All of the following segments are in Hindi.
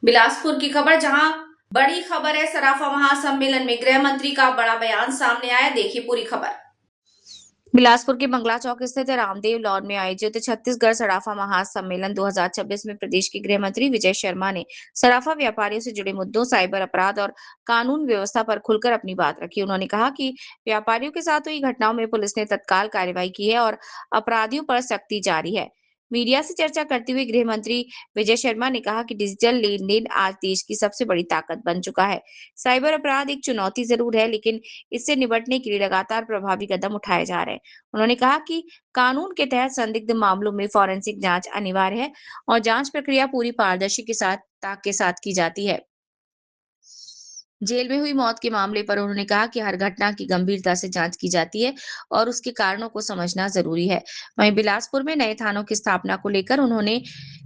बिलासपुर की खबर, जहां बड़ी खबर है। सराफा महासम्मेलन में गृह मंत्री का बड़ा बयान सामने आया। देखिए पूरी खबर। बिलासपुर के बंगला चौक स्थित रामदेव लॉन में आयोजित छत्तीसगढ़ सराफा महासम्मेलन 2026 में प्रदेश के गृह मंत्री विजय शर्मा ने सराफा व्यापारियों से जुड़े मुद्दों, साइबर अपराध और कानून व्यवस्था पर खुलकर अपनी बात रखी। उन्होंने कहा कि व्यापारियों के साथ हुई घटनाओं में पुलिस ने तत्काल कार्रवाई की है और अपराधियों पर सख्ती जारी है। मीडिया से चर्चा करते हुए गृह मंत्री विजय शर्मा ने कहा कि डिजिटल लेन देन आज देश की सबसे बड़ी ताकत बन चुका है। साइबर अपराध एक चुनौती जरूर है, लेकिन इससे निपटने के लिए लगातार प्रभावी कदम उठाए जा रहे हैं। उन्होंने कहा कि कानून के तहत संदिग्ध मामलों में फॉरेंसिक जांच अनिवार्य है और जांच प्रक्रिया पूरी पारदर्शी के साथ की जाती है। जेल में हुई मौत के मामले पर उन्होंने कहा कि हर घटना की गंभीरता से जांच की जाती है और उसके कारणों को समझना जरूरी है। वहीं बिलासपुर में नए थानों की स्थापना को लेकर उन्होंने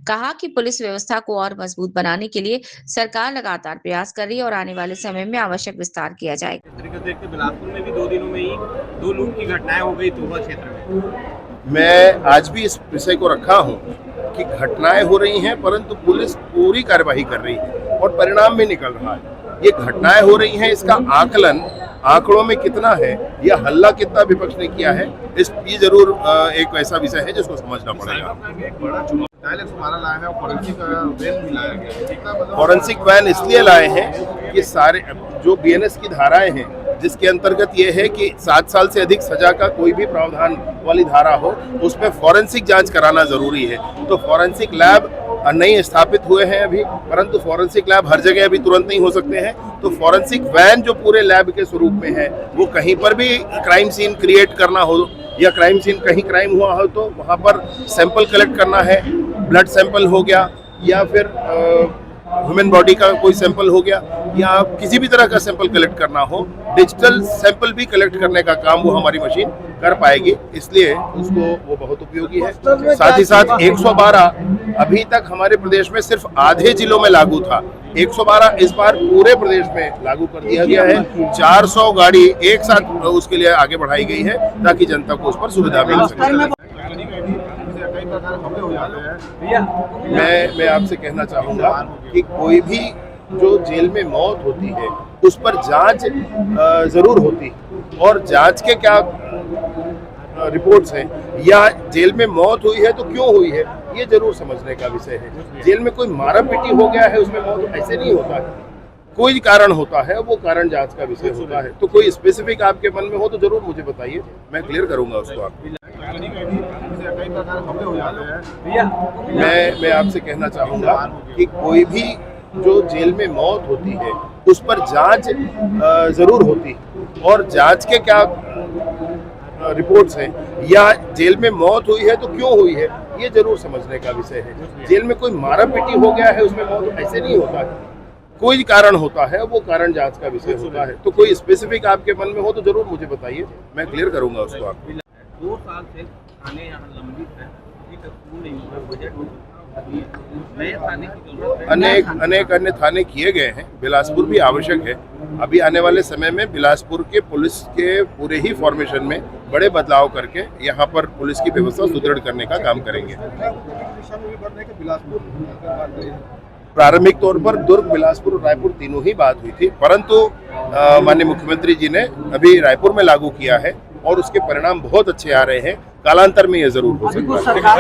कहा कि पुलिस व्यवस्था को और मजबूत बनाने के लिए सरकार लगातार प्रयास कर रही है और आने वाले समय में आवश्यक विस्तार किया जाएगा। इस तरीके से देखते बिलासपुर में भी 2 दिनों में ही 2 लूट की घटनाएं हो गई तोबा क्षेत्र में। मैं आज भी इस विषय को रखा हूं कि घटनाएं हो रही हैं, परंतु पुलिस पूरी कार्यवाही कर रही है और परिणाम भी निकल रहा है। ये घटनाएं हो रही हैं, इसका आकलन आंकड़ों में कितना है या हल्ला कितना विपक्ष ने किया है, ये जरूर एक ऐसा विषय है जिसको समझना पड़ेगा। फॉरेंसिक वैन इसलिए लाए हैं कि सारे जो बीएनएस की धाराएं हैं, जिसके अंतर्गत ये है कि 7 साल से अधिक सजा का कोई भी प्रावधान वाली धारा हो, उसमें फॉरेंसिक जांच कराना जरूरी है। तो फॉरेंसिक लैब नहीं स्थापित हुए हैं अभी, परंतु फॉरेंसिक लैब हर जगह अभी तुरंत नहीं हो सकते हैं। तो फॉरेंसिक वैन जो पूरे लैब के स्वरूप में है, वो कहीं पर भी क्राइम सीन क्रिएट करना हो या क्राइम सीन कहीं क्राइम हुआ हो तो वहाँ पर सैंपल कलेक्ट करना है, ब्लड सैंपल हो गया या फिर ह्यूमन बॉडी का कोई सैंपल हो गया या किसी भी तरह का सैंपल कलेक्ट करना हो, डिजिटल सैंपल भी कलेक्ट करने का काम वो हमारी मशीन कर पाएगी, इसलिए उसको वो बहुत उपयोगी है। साथ ही साथ 112 अभी तक हमारे प्रदेश में सिर्फ आधे जिलों में लागू था, 112 इस बार पूरे प्रदेश में लागू कर दिया गया है। 400 गाड़ी एक साथ उसके लिए आगे बढ़ाई गई है ताकि जनता को उस पर सुविधा मिल सके। मैं आपसे कहना चाहूँगा कि कोई भी जो जेल में मौत होती है उस पर जांच जरूर होती है और जांच के क्या रिपोर्ट्स हैं या जेल में मौत हुई है तो क्यों हुई है, ये जरूर समझने का विषय है। जेल में कोई मारा पीटी हो गया है उसमें मौत, ऐसे नहीं होता है। कोई कारण होता है, वो कारण जांच का विषय होता है। तो कोई स्पेसिफिक आपके मन में हो तो जरूर मुझे बताइए, मैं क्लियर करूंगा उसको आपको। मैं आपसे कहना चाहूँगा कि कोई भी जो जेल में मौत होती है उस पर जांच जरूर होती है और जांच के क्या रिपोर्ट्स हैं या जेल में मौत हुई है तो क्यों हुई है, ये जरूर समझने का विषय है। जेल में कोई मारा पीटी हो गया है उसमें मौत, ऐसे नहीं होता है। कोई कारण होता है, वो कारण जांच का विषय होता है। तो कोई स्पेसिफिक आपके मन में हो तो जरूर मुझे बताइए, मैं क्लियर करूंगा उसको आपको। 2 साल से थाने यहाँ लंबित है, नहीं हुआ बजट नए थाने की जरूरत है। अनेक अन्य थाने किए गए हैं, बिलासपुर भी आवश्यक है। अभी आने वाले समय में बिलासपुर के पुलिस के पूरे ही फॉर्मेशन में बड़े बदलाव करके यहाँ पर पुलिस की व्यवस्था सुदृढ़ करने का काम करेंगे। प्रारंभिक तौर पर दुर्ग, बिलासपुर और रायपुर तीनों ही बात हुई थी, परंतु माननीय मुख्यमंत्री जी ने अभी रायपुर में लागू किया है और उसके परिणाम बहुत अच्छे आ रहे हैं। कालांतर में ये जरूर हो सकता है।